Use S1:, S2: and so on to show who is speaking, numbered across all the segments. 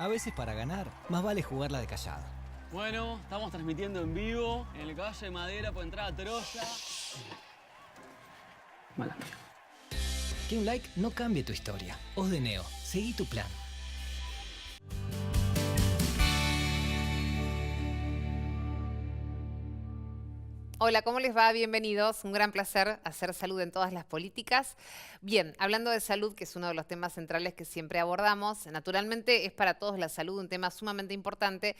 S1: A veces para ganar, más vale jugarla de callado.
S2: Bueno, estamos transmitiendo en vivo en el caballo de madera por entrada a Troya. Mala mía.
S1: Que un like no cambie tu historia. Os de Neo, seguí tu plan.
S3: Hola, ¿cómo les va? Bienvenidos. Un gran placer hacer salud en todas las políticas. Bien, hablando de salud, que es uno de los temas centrales que siempre abordamos, naturalmente es para todos la salud un tema sumamente importante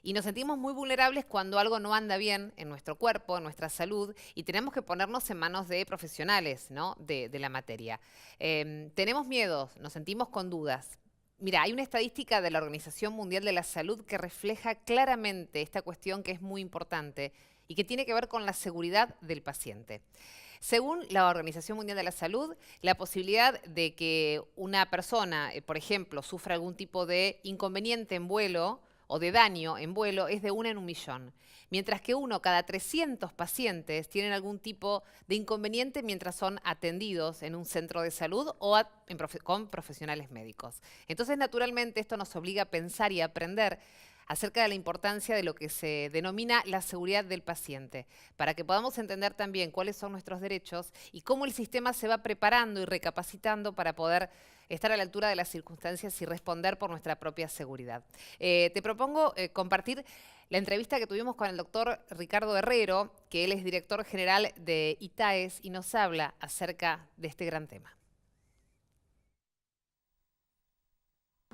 S3: y nos sentimos muy vulnerables cuando algo no anda bien en nuestro cuerpo, en nuestra salud, y tenemos que ponernos en manos de profesionales, ¿no? de la materia. Tenemos miedos, nos sentimos con dudas. Mira, hay una estadística de la Organización Mundial de la Salud que refleja claramente esta cuestión que es muy importante y que tiene que ver con la seguridad del paciente. Según la Organización Mundial de la Salud, la posibilidad de que una persona, por ejemplo, sufra algún tipo de inconveniente en vuelo o de daño en vuelo es de 1 en 1.000.000, mientras que 1 cada 300 pacientes tienen algún tipo de inconveniente mientras son atendidos en un centro de salud o con profesionales médicos. Entonces, naturalmente, esto nos obliga a pensar y a aprender acerca de la importancia de lo que se denomina la seguridad del paciente, para que podamos entender también cuáles son nuestros derechos y cómo el sistema se va preparando y recapacitando para poder estar a la altura de las circunstancias y responder por nuestra propia seguridad. Te propongo compartir la entrevista que tuvimos con el doctor Ricardo Herrero, que él es director general de ITAES y nos habla acerca de este gran tema.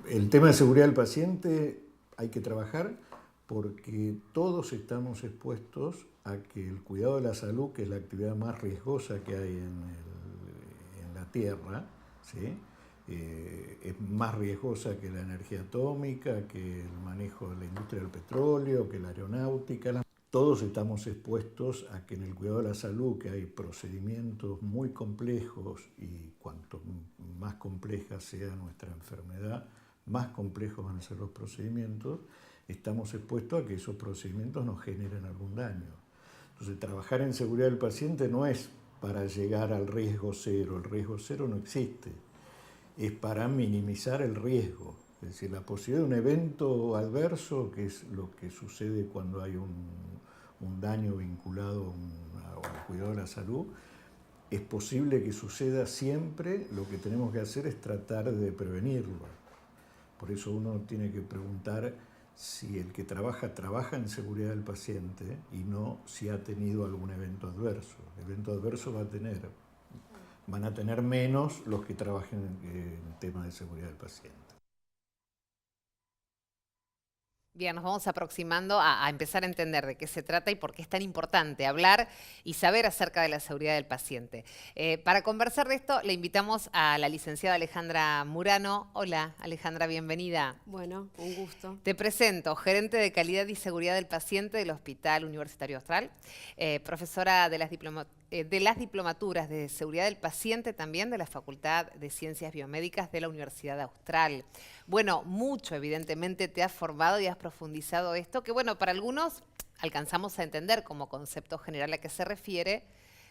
S4: El tema de seguridad del paciente hay que trabajar porque todos estamos expuestos a que el cuidado de la salud, que es la actividad más riesgosa que hay en la Tierra, ¿sí? Es más riesgosa que la energía atómica, que el manejo de la industria del petróleo, que la aeronáutica. Todos estamos expuestos a que en el cuidado de la salud, que hay procedimientos muy complejos y cuanto más compleja sea nuestra enfermedad, más complejos van a ser los procedimientos, estamos expuestos a que esos procedimientos nos generen algún daño. Entonces, trabajar en seguridad del paciente no es para llegar al riesgo cero, el riesgo cero no existe, es para minimizar el riesgo. Es decir, la posibilidad de un evento adverso, que es lo que sucede cuando hay un daño vinculado al cuidado de la salud, es posible que suceda siempre. Lo que tenemos que hacer es tratar de prevenirlo. Por eso uno tiene que preguntar si el que trabaja en seguridad del paciente y no si ha tenido algún evento adverso. El evento adverso van a tener menos los que trabajen en temas de seguridad del paciente.
S3: Bien, nos vamos aproximando a empezar a entender de qué se trata y por qué es tan importante hablar y saber acerca de la seguridad del paciente. Para conversar de esto, le invitamos a la licenciada Alejandra Murano. Hola, Alejandra, bienvenida.
S5: Bueno, un gusto.
S3: Te presento, gerente de calidad y seguridad del paciente del Hospital Universitario Austral, profesora de las diplomaturas de seguridad del paciente también de la Facultad de Ciencias Biomédicas de la Universidad Austral. Bueno, mucho evidentemente te has formado y has profundizado esto, que bueno, para algunos alcanzamos a entender como concepto general a qué se refiere,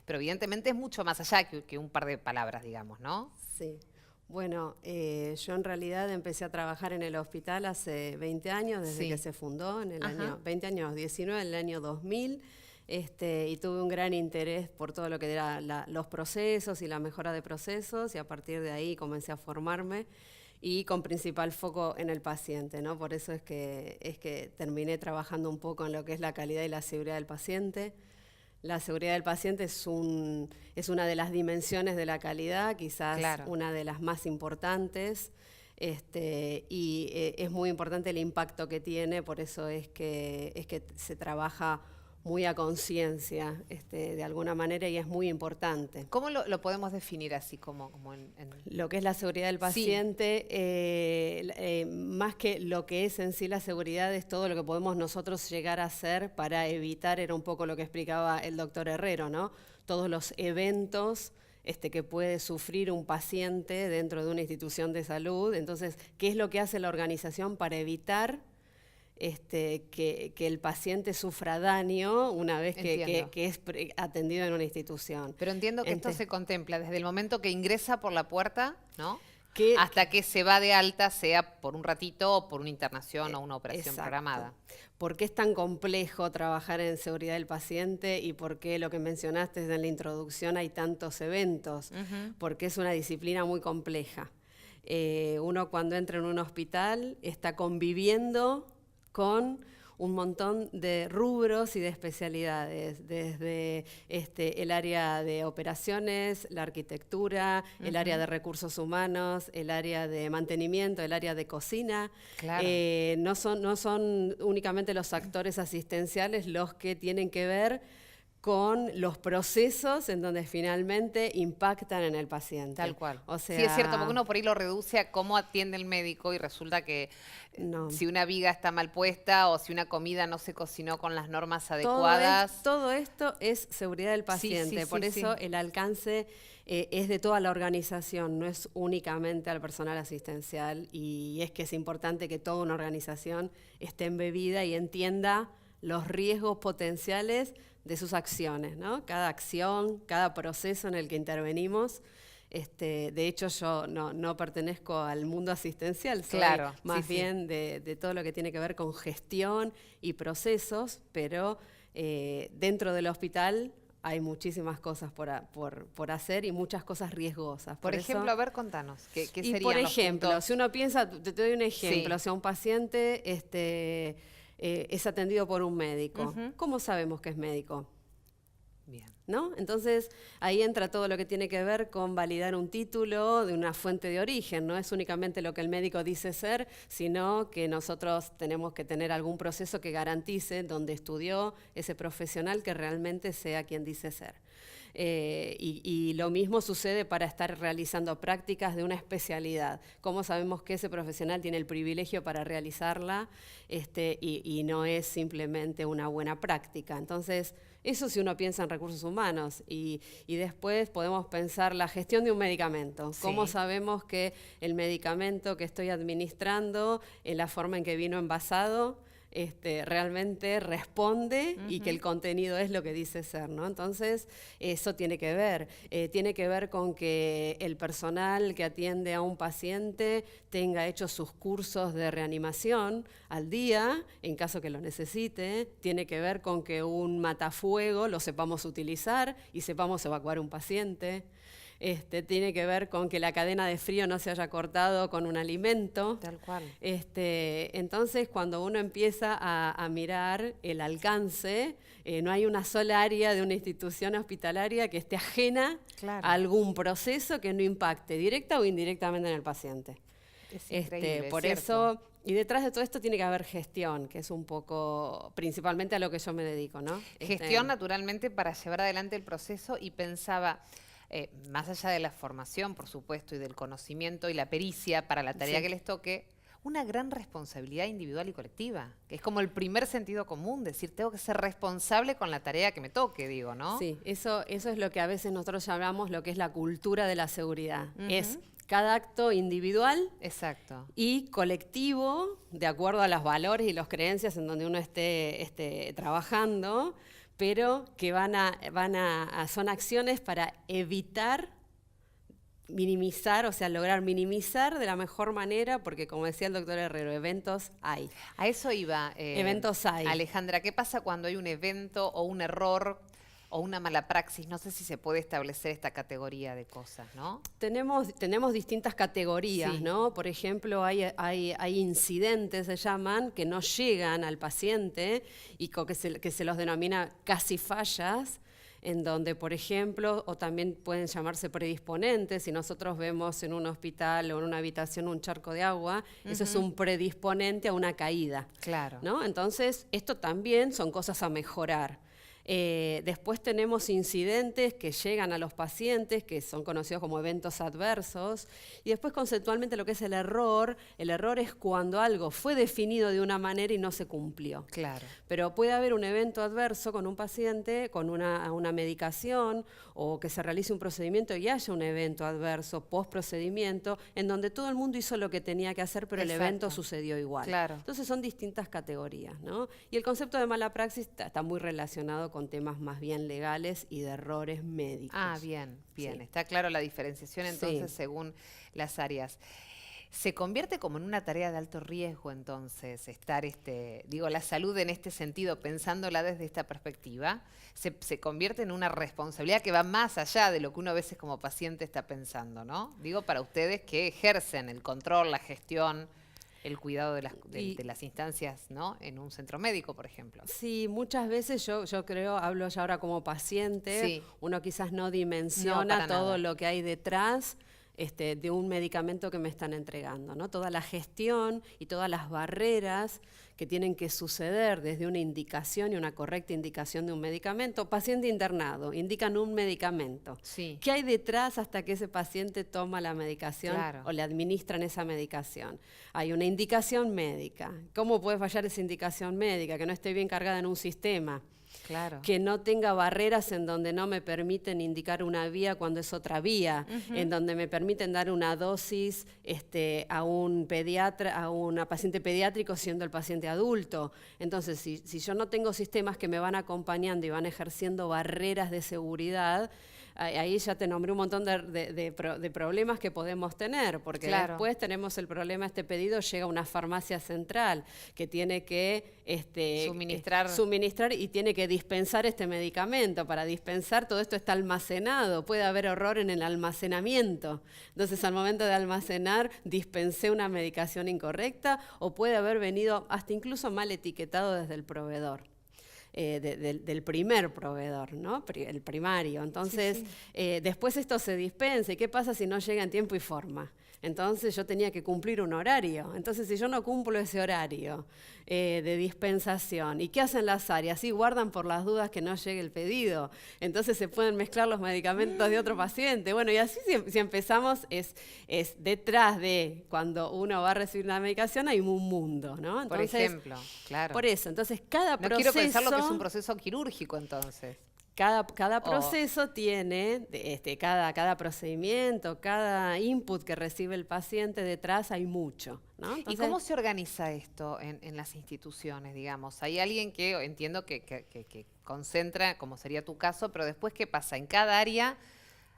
S3: pero evidentemente es mucho más allá que un par de palabras, digamos, ¿no?
S5: Sí. Bueno, yo en realidad empecé a trabajar en el hospital hace 20 años, desde que se fundó, en el año, 20 años, 19, en el año 2000, y tuve un gran interés por todo lo que era los procesos y la mejora de procesos, y a partir de ahí comencé a formarme, y con principal foco en el paciente, ¿no? Por eso es que terminé trabajando un poco en lo que es la calidad y la seguridad del paciente. La seguridad del paciente es una de las dimensiones de la calidad, quizás una de las más importantes, y es muy importante el impacto que tiene, por eso es que se trabaja muy a conciencia, de alguna manera, y es muy importante.
S3: ¿Cómo lo podemos definir así como en...
S5: Lo que es la seguridad del paciente, más que lo que es en sí la seguridad, es todo lo que podemos nosotros llegar a hacer para evitar, era un poco lo que explicaba el doctor Herrero, ¿no? Todos los eventos que puede sufrir un paciente dentro de una institución de salud. Entonces, ¿qué es lo que hace la organización para evitar que el paciente sufra daño una vez que es atendido en una institución?
S3: Pero entiendo que esto se contempla desde el momento que ingresa por la puerta, ¿no? hasta que se va de alta, sea por un ratito o por una internación o una operación
S5: Exacto.
S3: programada.
S5: ¿Por qué es tan complejo trabajar en seguridad del paciente y por qué lo que mencionaste en la introducción hay tantos eventos? Porque es una disciplina muy compleja. Uno cuando entra en un hospital está conviviendo con un montón de rubros y de especialidades, desde el área de operaciones, la arquitectura, el área de recursos humanos, el área de mantenimiento, el área de cocina.
S3: Claro.
S5: No son únicamente los actores asistenciales los que tienen que ver con los procesos en donde finalmente impactan en el paciente.
S3: Tal cual.
S5: O sea,
S3: sí, es cierto, porque uno por ahí lo reduce a cómo atiende el médico y resulta que si una viga está mal puesta o si una comida no se cocinó con las normas adecuadas.
S5: Todo esto es seguridad del paciente, por eso el alcance es de toda la organización, no es únicamente al personal asistencial, y es que es importante que toda una organización esté embebida y entienda los riesgos potenciales de sus acciones, ¿no? Cada acción, cada proceso en el que intervenimos. De hecho, yo no pertenezco al mundo asistencial, soy más bien de todo lo que tiene que ver con gestión y procesos, pero dentro del hospital hay muchísimas cosas por hacer y muchas cosas riesgosas.
S3: Por ejemplo, a ver, contanos, ¿qué serían
S5: por
S3: los
S5: ejemplo,
S3: puntos?
S5: si uno piensa, te doy un ejemplo, o sea, un paciente es atendido por un médico. ¿Cómo sabemos que es médico?
S3: Bien.
S5: ¿No? Entonces, ahí entra todo lo que tiene que ver con validar un título de una fuente de origen. No es únicamente lo que el médico dice ser, sino que nosotros tenemos que tener algún proceso que garantice donde estudió ese profesional que realmente sea quien dice ser. Y lo mismo sucede para estar realizando prácticas de una especialidad. ¿Cómo sabemos que ese profesional tiene el privilegio para realizarla y no es simplemente una buena práctica? Entonces, eso si uno piensa en recursos humanos. Y después podemos pensar la gestión de un medicamento. ¿Cómo sabemos que el medicamento que estoy administrando, en la forma en que vino envasado, realmente responde y que el contenido es lo que dice ser, ¿no? Entonces, eso tiene que ver con que el personal que atiende a un paciente tenga hechos sus cursos de reanimación al día, en caso que lo necesite. Tiene que ver con que un matafuego lo sepamos utilizar y sepamos evacuar un paciente. Tiene que ver con que la cadena de frío no se haya cortado con un alimento.
S3: Tal cual.
S5: Entonces, cuando uno empieza a mirar el alcance, no hay una sola área de una institución hospitalaria que esté ajena a algún proceso que no impacte directa o indirectamente en el paciente.
S3: Es increíble,
S5: por
S3: es
S5: eso, y detrás de todo esto tiene que haber gestión, que es un poco, principalmente a lo que yo me dedico, ¿no?
S3: Gestión, naturalmente, para llevar adelante el proceso, y pensaba... más allá de la formación, por supuesto, y del conocimiento y la pericia para la tarea que les toque, una gran responsabilidad individual y colectiva, que es como el primer sentido común, decir, tengo que ser responsable con la tarea que me toque, digo, ¿no?
S5: Sí, eso es lo que a veces nosotros llamamos lo que es la cultura de la seguridad. Es cada acto individual y colectivo, de acuerdo a los valores y las creencias en donde uno esté trabajando, pero que son acciones para evitar, minimizar, o sea, lograr minimizar de la mejor manera, porque como decía el doctor Herrero, eventos hay.
S3: A eso iba.
S5: Eventos hay.
S3: Alejandra, ¿qué pasa cuando hay un evento o un error o una mala praxis? No sé si se puede establecer esta categoría de cosas, ¿no?
S5: Tenemos distintas categorías, ¿no? Por ejemplo, hay incidentes, se llaman, que no llegan al paciente y que se los denomina casi fallas, en donde, por ejemplo, o también pueden llamarse predisponentes. Si nosotros vemos en un hospital o en una habitación un charco de agua, eso es un predisponente a una caída.
S3: Claro.
S5: ¿No? Entonces, esto también son cosas a mejorar. Después tenemos incidentes que llegan a los pacientes, que son conocidos como eventos adversos, y después conceptualmente lo que es el error es cuando algo fue definido de una manera y no se cumplió.
S3: Claro.
S5: Pero puede haber un evento adverso con un paciente, con una medicación, o que se realice un procedimiento y haya un evento adverso post-procedimiento, en donde todo el mundo hizo lo que tenía que hacer, pero el evento sucedió igual.
S3: Claro.
S5: Entonces son distintas categorías, ¿no? Y el concepto de mala praxis está muy relacionado con temas más bien legales y de errores médicos.
S3: Ah, bien, bien.
S5: Sí.
S3: Está claro la diferenciación entonces según las áreas. ¿Se convierte como en una tarea de alto riesgo entonces estar, la salud en este sentido, pensándola desde esta perspectiva? ¿Se convierte en una responsabilidad que va más allá de lo que uno a veces como paciente está pensando, ¿no? Digo, para ustedes que ejercen el control, la gestión, el cuidado de las instancias, ¿no? En un centro médico, por ejemplo.
S5: Sí, muchas veces yo creo, hablo ya ahora como paciente,
S3: Sí.
S5: uno quizás no
S3: No,
S5: dimensiona
S3: para
S5: todo
S3: nada.
S5: lo que hay detrás de un medicamento que me están entregando, ¿no? Toda la gestión y todas las barreras que tienen que suceder desde una indicación y una correcta indicación de un medicamento. Paciente internado, indican un medicamento.
S3: Sí.
S5: ¿Qué hay detrás hasta que ese paciente toma la medicación
S3: Claro.
S5: o le administran esa medicación? Hay una indicación médica. ¿Cómo puede fallar esa indicación médica? Que no esté bien cargada en un sistema.
S3: Claro.
S5: Que no tenga barreras en donde no me permiten indicar una vía cuando es otra vía, en donde me permiten dar una dosis a un pediatra, a una paciente pediátrico siendo el paciente adulto. Entonces, si yo no tengo sistemas que me van acompañando y van ejerciendo barreras de seguridad, ahí ya te nombré un montón de problemas que podemos tener, porque
S3: Claro.
S5: después tenemos el problema, este pedido llega a una farmacia central que tiene que suministrar y tiene que dispensar este medicamento. Para dispensar todo esto está almacenado, puede haber error en el almacenamiento. Entonces al momento de almacenar dispensé una medicación incorrecta o puede haber venido hasta incluso mal etiquetado desde el proveedor. Del primer proveedor, ¿no? El primario. Entonces, después esto se dispensa. ¿Y qué pasa si no llega en tiempo y forma? Entonces yo tenía que cumplir un horario. Entonces, si yo no cumplo ese horario de dispensación, ¿y qué hacen las áreas? Sí, guardan por las dudas que no llegue el pedido. Entonces se pueden mezclar los medicamentos de otro paciente. Bueno, y así si empezamos, es detrás de cuando uno va a recibir una medicación hay un mundo, ¿no? Entonces,
S3: por ejemplo, claro.
S5: Por eso, entonces cada
S3: No
S5: proceso...
S3: quiero pensar lo que es un proceso quirúrgico entonces.
S5: Cada proceso tiene, cada procedimiento, cada input que recibe el paciente, detrás hay mucho, ¿no?
S3: ¿Y
S5: Entonces,
S3: cómo se organiza esto en las instituciones, digamos? Hay alguien que entiendo que concentra, como sería tu caso, pero después, ¿qué pasa? En cada área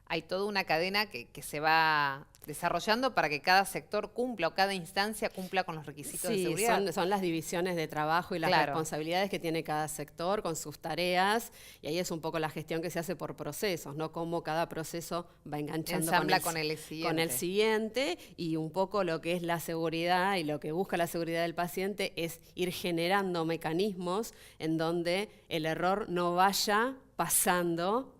S3: hay toda una cadena que se va desarrollando para que cada sector cumpla o cada instancia cumpla con los requisitos de seguridad.
S5: Sí, son las divisiones de trabajo y las responsabilidades que tiene cada sector con sus tareas, y ahí es un poco la gestión que se hace por procesos, ¿no? Cómo cada proceso va enganchando
S3: con el
S5: siguiente, y un poco lo que es la seguridad y lo que busca la seguridad del paciente es ir generando mecanismos en donde el error no vaya pasando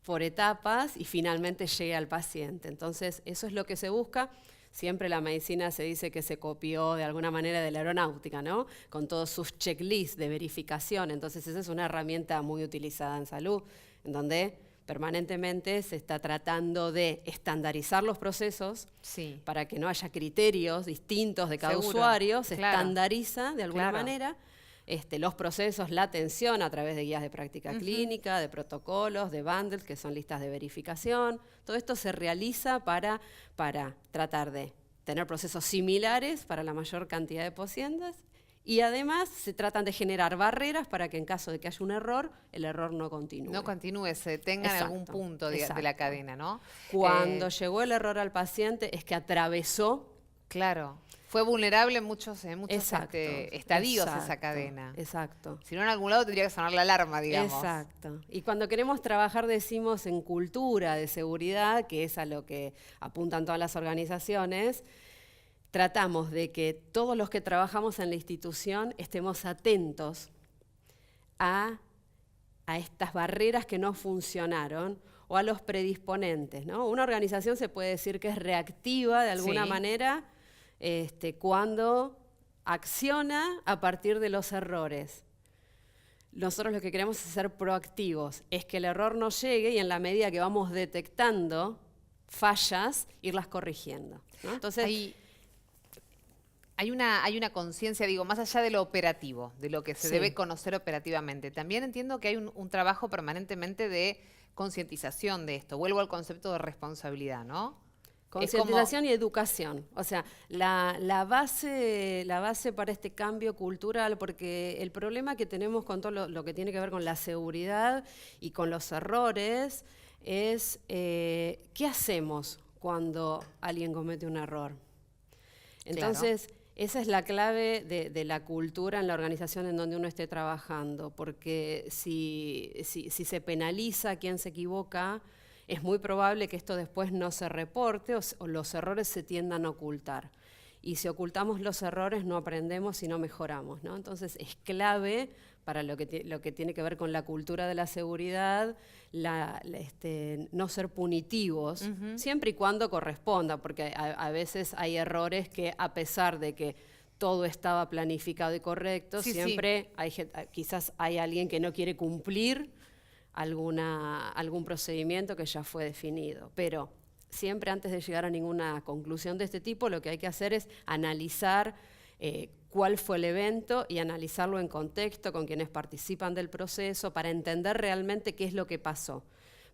S5: por etapas y finalmente llegue al paciente. Entonces, eso es lo que se busca. Siempre la medicina se dice que se copió de alguna manera de la aeronáutica, ¿no? Con todos sus checklists de verificación. Entonces, esa es una herramienta muy utilizada en salud, en donde permanentemente se está tratando de estandarizar los procesos para que no haya criterios distintos de cada usuario. Se estandariza de alguna manera. Los procesos, la atención a través de guías de práctica clínica, de protocolos, de bundles, que son listas de verificación. Todo esto se realiza para tratar de tener procesos similares para la mayor cantidad de pacientes, y además se tratan de generar barreras para que en caso de que haya un error, el error no continúe.
S3: No continúe, se detenga en algún punto de la cadena, ¿no?
S5: Cuando llegó el error al paciente es que atravesó.
S3: Claro. Fue vulnerable en muchos estadios esa cadena.
S5: Exacto.
S3: Si no, en algún lado tendría que sonar la alarma, digamos.
S5: Exacto. Y cuando queremos trabajar, decimos, en cultura de seguridad, que es a lo que apuntan todas las organizaciones, tratamos de que todos los que trabajamos en la institución estemos atentos a estas barreras que no funcionaron o a los predisponentes, ¿no? Una organización se puede decir que es reactiva de alguna manera, cuando acciona a partir de los errores. Nosotros lo que queremos es ser proactivos, es que el error no llegue y en la medida que vamos detectando fallas, irlas corrigiendo, ¿no? Entonces,
S3: hay una conciencia, digo, más allá de lo operativo, de lo que se debe conocer operativamente. También entiendo que hay un trabajo permanentemente de concientización de esto. Vuelvo al concepto de responsabilidad, ¿no?
S5: Concientización y educación. O sea, la base para este cambio cultural, porque el problema que tenemos con todo lo que tiene que ver con la seguridad y con los errores es ¿qué hacemos cuando alguien comete un error? Entonces, esa es la clave de la cultura en la organización en donde uno esté trabajando, porque si se penaliza a quien se equivoca, es muy probable que esto después no se reporte o los errores se tiendan a ocultar. Y si ocultamos los errores no aprendemos y no mejoramos, ¿no? Entonces es clave para lo que tiene que ver con la cultura de la seguridad, no ser punitivos, siempre y cuando corresponda, porque a veces hay errores que a pesar de que todo estaba planificado y correcto, siempre quizás hay alguien que no quiere cumplir algún procedimiento que ya fue definido. Pero siempre antes de llegar a ninguna conclusión de este tipo, lo que hay que hacer es analizar cuál fue el evento y analizarlo en contexto con quienes participan del proceso para entender realmente qué es lo que pasó,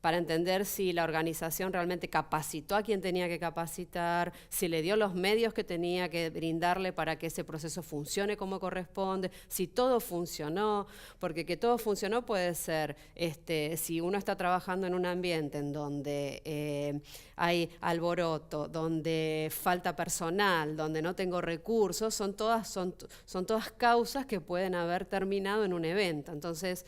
S5: para entender si la organización realmente capacitó a quien tenía que capacitar, si le dio los medios que tenía que brindarle para que ese proceso funcione como corresponde, si todo funcionó, porque que todo funcionó puede ser, si uno está trabajando en un ambiente en donde hay alboroto, donde falta personal, donde no tengo recursos, son todas causas que pueden haber terminado en un evento. Entonces,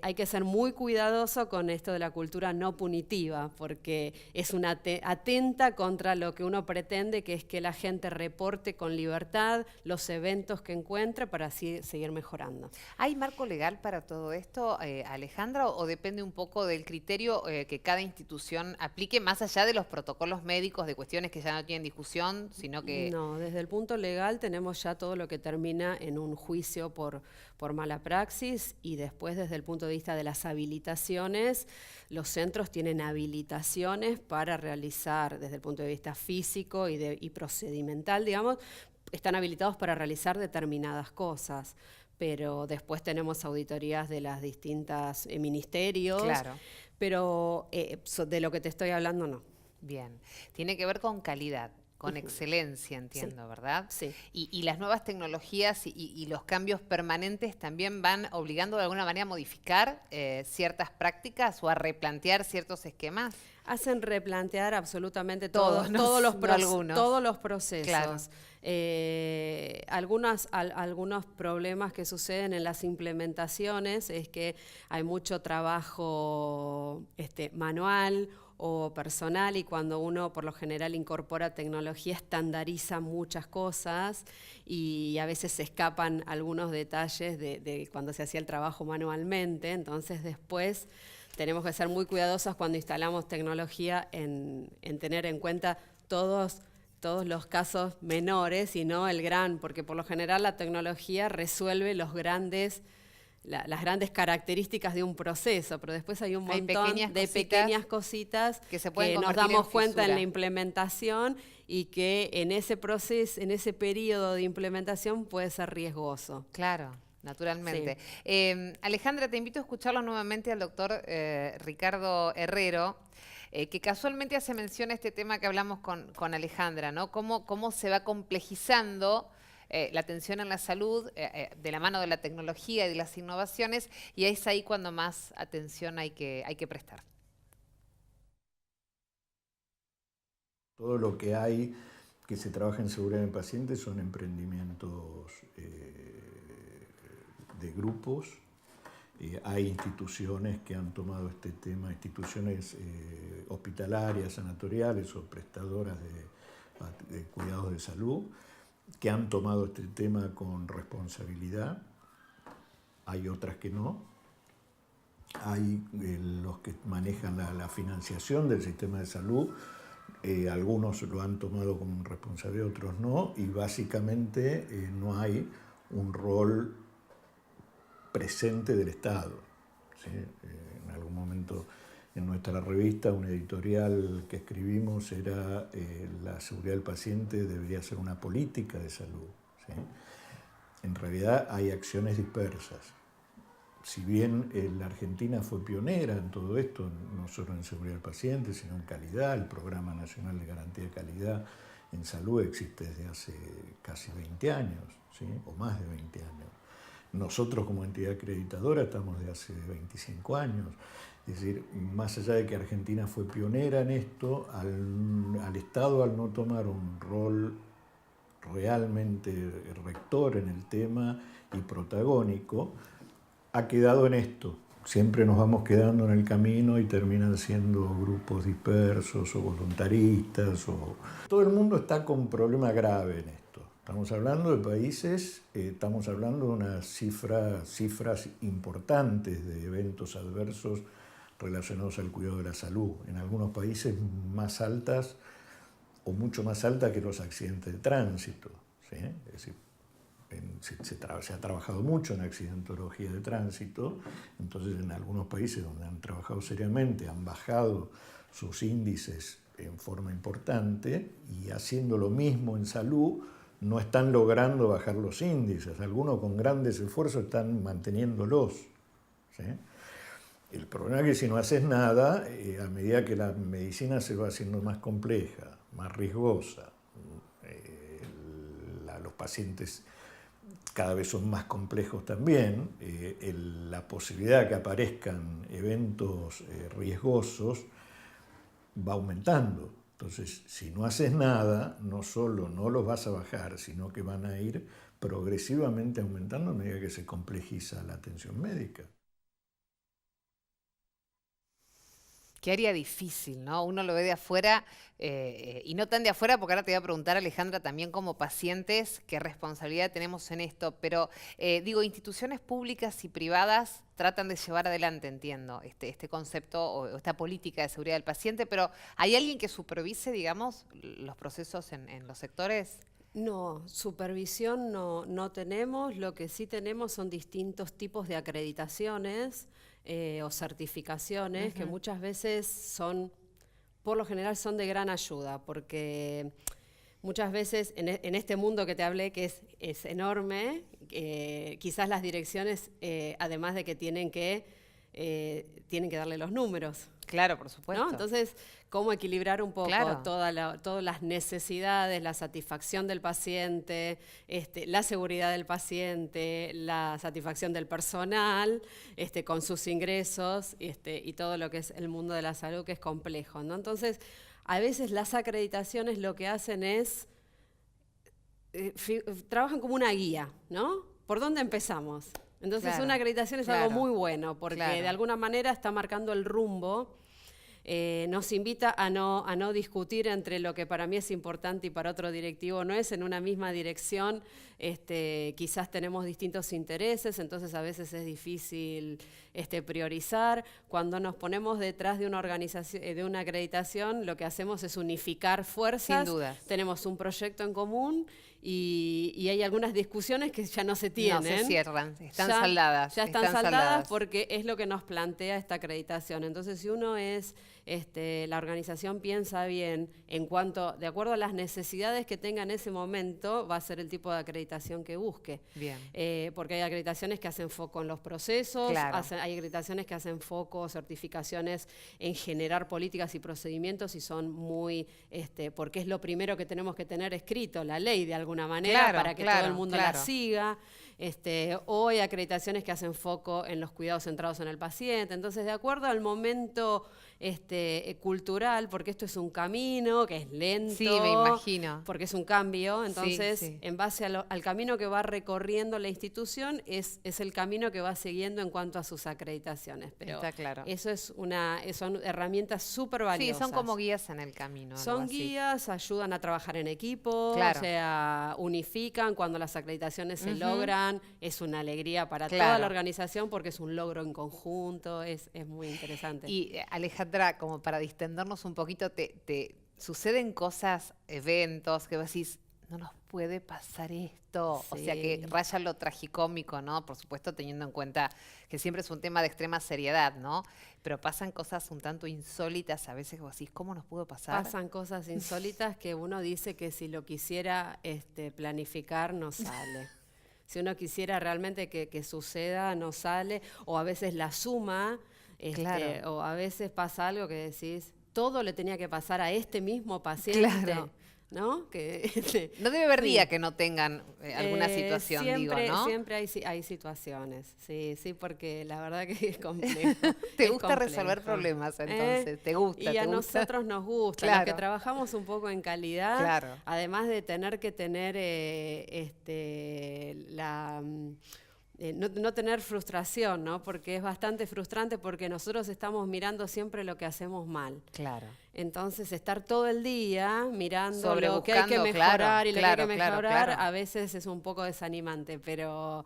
S5: hay que ser muy cuidadoso con esto de la cultura no punitiva, porque es una atenta contra lo que uno pretende, que es que la gente reporte con libertad los eventos que encuentra para así seguir mejorando.
S3: ¿Hay marco legal para todo esto, Alejandra, o depende un poco del criterio que cada institución aplique, más allá de los protocolos médicos, de cuestiones que ya no tienen discusión, sino que...
S5: No, desde el punto legal tenemos ya todo lo que termina en un juicio por mala praxis, y después desde el punto de vista de las habilitaciones, los centros tienen habilitaciones para realizar, desde el punto de vista físico y procedimental, digamos, están habilitados para realizar determinadas cosas, pero después tenemos auditorías de las distintas ministerios,
S3: claro.
S5: Pero de lo que te estoy hablando no.
S3: Bien, tiene que ver con calidad, con excelencia, entiendo,
S5: sí.
S3: ¿verdad?
S5: Sí.
S3: Y las nuevas tecnologías y los cambios permanentes también van obligando de alguna manera a modificar ciertas prácticas o a replantear ciertos esquemas.
S5: Hacen replantear absolutamente
S3: todos
S5: los procesos.
S3: Claro.
S5: Algunos problemas que suceden en las implementaciones es que hay mucho trabajo manual o personal, y cuando uno por lo general incorpora tecnología estandariza muchas cosas y a veces se escapan algunos detalles de cuando se hacía el trabajo manualmente. Entonces después tenemos que ser muy cuidadosos cuando instalamos tecnología en tener en cuenta todos los casos menores y no el gran, porque por lo general la tecnología resuelve las grandes características de un proceso, pero después hay un montón de pequeñas cositas que nos damos cuenta en la implementación y que en ese proceso, en ese periodo de implementación puede ser riesgoso.
S3: Claro. Naturalmente. Sí. Alejandra, te invito a escucharlo nuevamente al doctor Ricardo Herrero, que casualmente hace mención a este tema que hablamos con Alejandra, ¿no? Cómo se va complejizando la atención en la salud de la mano de la tecnología y de las innovaciones, y es ahí cuando más atención hay que prestar.
S4: Todo lo que hay que se trabaja en seguridad del paciente son emprendimientos de grupos. Hay instituciones que han tomado este tema, instituciones hospitalarias, sanatoriales o prestadoras de cuidados de salud, que han tomado este tema con responsabilidad. Hay otras que no. Hay los que manejan la financiación del sistema de salud. Algunos lo han tomado con responsabilidad, otros no. Y básicamente no hay un rol presente del Estado. ¿Sí? En algún momento en nuestra revista, un editorial que escribimos era la seguridad del paciente debería ser una política de salud. ¿Sí? En realidad hay acciones dispersas. si bien la Argentina fue pionera en todo esto, no solo en seguridad del paciente, sino en calidad, el Programa Nacional de Garantía de Calidad en Salud existe desde hace casi 20 años, ¿sí? O más de 20 años. Nosotros como entidad acreditadora estamos de hace 25 años. Es decir, más allá de que Argentina fue pionera en esto, al Estado, al no tomar un rol realmente rector en el tema y protagónico, ha quedado en esto. Siempre nos vamos quedando en el camino y terminan siendo grupos dispersos o voluntaristas. Todo el mundo está con un problema grave en esto. Estamos hablando de países, estamos hablando de unas cifras importantes de eventos adversos relacionados al cuidado de la salud. En algunos países más altas o mucho más altas que los accidentes de tránsito, ¿sí? Es decir, se ha trabajado mucho en accidentología de tránsito, entonces en algunos países donde han trabajado seriamente han bajado sus índices en forma importante, y haciendo lo mismo en salud no están logrando bajar los índices. Algunos con grandes esfuerzos están manteniéndolos, ¿sí? El problema es que si no haces nada, a medida que la medicina se va haciendo más compleja, más riesgosa, los pacientes cada vez son más complejos también, la posibilidad de que aparezcan eventos riesgosos va aumentando. Entonces, si no haces nada, no solo no los vas a bajar, sino que van a ir progresivamente aumentando a medida que se complejiza la atención médica.
S3: Qué área difícil, ¿no? Uno lo ve de afuera y no tan de afuera, porque ahora te voy a preguntar, Alejandra, también como pacientes, qué responsabilidad tenemos en esto. Pero digo, instituciones públicas y privadas tratan de llevar adelante, entiendo, este concepto o esta política de seguridad del paciente, pero ¿hay alguien que supervise, digamos, los procesos en los sectores?
S5: No, supervisión no tenemos. Lo que sí tenemos son distintos tipos de acreditaciones o certificaciones que muchas veces son, por lo general, son de gran ayuda, porque muchas veces en este mundo que te hablé, que es enorme, quizás las direcciones, además de que tienen que darle los números.
S3: Claro, por supuesto.
S5: ¿No? Entonces, ¿cómo equilibrar un poco todas las necesidades, la satisfacción del paciente, la seguridad del paciente, la satisfacción del personal, con sus ingresos, y todo lo que es el mundo de la salud, que es complejo, ¿no? Entonces, a veces las acreditaciones lo que hacen es, trabajan como una guía, ¿no? ¿Por dónde empezamos? Entonces, una acreditación es algo muy bueno, porque de alguna manera está marcando el rumbo. Nos invita a no discutir entre lo que para mí es importante y para otro directivo no es, en una misma dirección. Quizás tenemos distintos intereses, entonces a veces es difícil priorizar. Cuando nos ponemos detrás de una organización, de una acreditación, lo que hacemos es unificar fuerzas.
S3: Sin duda.
S5: Tenemos un proyecto en común y hay algunas discusiones que ya no se tienen.
S3: No se cierran, están saldadas.
S5: Ya están saldadas porque es lo que nos plantea esta acreditación. Entonces, si uno la organización piensa bien de acuerdo a las necesidades que tenga en ese momento, va a ser el tipo de acreditación que busque.
S3: Bien.
S5: Porque hay acreditaciones que hacen foco en los procesos, hay acreditaciones que hacen foco, certificaciones en generar políticas y procedimientos, y son muy, porque es lo primero que tenemos que tener escrito, la ley de alguna manera, para que todo el mundo la siga. O hay acreditaciones que hacen foco en los cuidados centrados en el paciente. Entonces, de acuerdo al momento cultural, porque esto es un camino que es lento.
S3: Sí, me imagino.
S5: Porque es un cambio. Entonces, en base al camino que va recorriendo la institución, es el camino que va siguiendo en cuanto a sus acreditaciones. Pero
S3: está claro.
S5: Eso son herramientas súper valiosas.
S3: Sí, son como guías en el camino.
S5: Son guías, ayudan a trabajar en equipo, o sea, unifican cuando las acreditaciones se logran. Es una alegría para toda la organización porque es un logro en conjunto, es muy interesante.
S3: Y Alejandra, como para distendernos un poquito, te suceden cosas, eventos, que vos decís, no nos puede pasar esto. Sí. O sea, que raya lo tragicómico, ¿no? Por supuesto, teniendo en cuenta que siempre es un tema de extrema seriedad, ¿no? Pero pasan cosas un tanto insólitas a veces, vos decís, ¿cómo nos pudo pasar?
S5: Pasan cosas insólitas que uno dice que si lo quisiera planificar no sale. Si uno quisiera realmente que suceda, no sale, o a veces la suma,
S3: Claro.
S5: o a veces pasa algo que decís, todo le tenía que pasar a este mismo paciente,
S3: Claro.
S5: ¿no? Que,
S3: No debe haber
S5: sí.
S3: día que no tengan alguna situación,
S5: siempre,
S3: digo, ¿no?
S5: Siempre hay situaciones, sí, porque la verdad que es complejo.
S3: ¿Te
S5: es
S3: gusta resolver
S5: complejo.
S3: problemas, entonces? ¿Te gusta?
S5: Y a
S3: ¿Te gusta?
S5: nosotros nos gusta,
S3: Claro.
S5: los que trabajamos un poco en calidad,
S3: Claro.
S5: además de tener que tener no tener frustración, ¿no? Porque es bastante frustrante porque nosotros estamos mirando siempre lo que hacemos mal.
S3: Claro.
S5: Entonces, estar todo el día mirando
S3: Sobre
S5: lo que hay que
S3: buscando,
S5: mejorar
S3: claro,
S5: y lo
S3: claro,
S5: que hay que
S3: claro,
S5: mejorar,
S3: claro.
S5: a veces es un poco desanimante, pero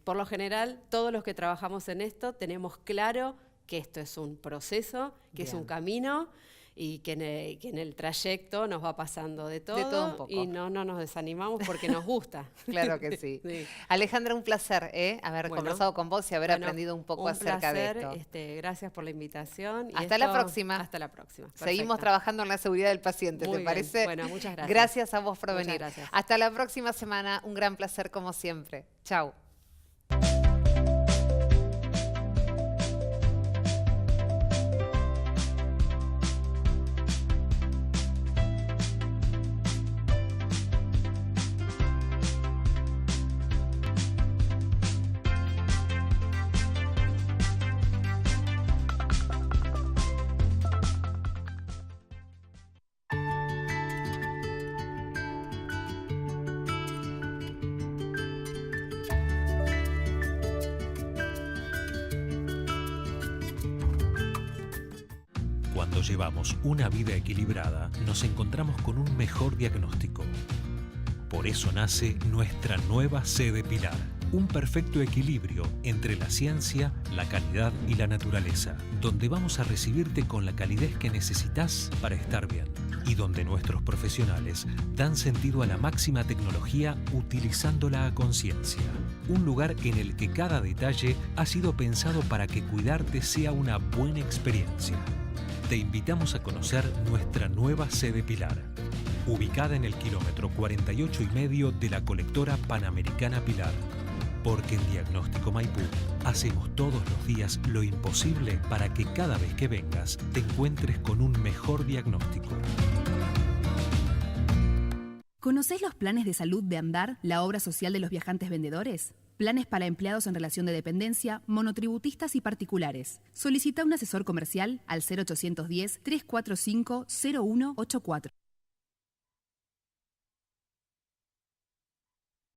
S5: por lo general, todos los que trabajamos en esto tenemos claro que esto es un proceso, que es un
S3: Bien.
S5: camino y que en el trayecto nos va pasando de todo
S3: un poco.
S5: y no nos desanimamos porque nos gusta.
S3: Claro que sí.
S5: Sí.
S3: Alejandra, un placer haber
S5: Bueno,
S3: conversado con vos y haber
S5: bueno,
S3: aprendido un poco
S5: un
S3: acerca
S5: placer,
S3: de esto.
S5: Gracias por la invitación. Y
S3: Hasta la próxima.
S5: Hasta la próxima.
S3: Seguimos
S5: Perfecto.
S3: trabajando en la seguridad del paciente,
S5: Muy
S3: ¿te
S5: bien.
S3: parece?
S5: Bueno, muchas gracias.
S3: Gracias a vos por
S5: Muchas
S3: venir.
S5: gracias.
S3: Hasta la próxima semana. Un gran placer como siempre. Chau.
S6: Cuando llevamos una vida equilibrada, nos encontramos con un mejor diagnóstico. Por eso nace nuestra nueva sede Pilar. Un perfecto equilibrio entre la ciencia, la calidad y la naturaleza, donde vamos a recibirte con la calidez que necesitas para estar bien y donde nuestros profesionales dan sentido a la máxima tecnología utilizándola a conciencia. Un lugar en el que cada detalle ha sido pensado para que cuidarte sea una buena experiencia. Te invitamos a conocer nuestra nueva sede Pilar, ubicada en el kilómetro 48,5 de la colectora Panamericana Pilar. Porque en Diagnóstico Maipú hacemos todos los días lo imposible para que cada vez que vengas te encuentres con un mejor diagnóstico.
S7: ¿Conocés los planes de salud de Andar, la obra social de los viajantes vendedores? Planes para empleados en relación de dependencia, monotributistas y particulares. Solicita un asesor comercial al 0810-345-0184.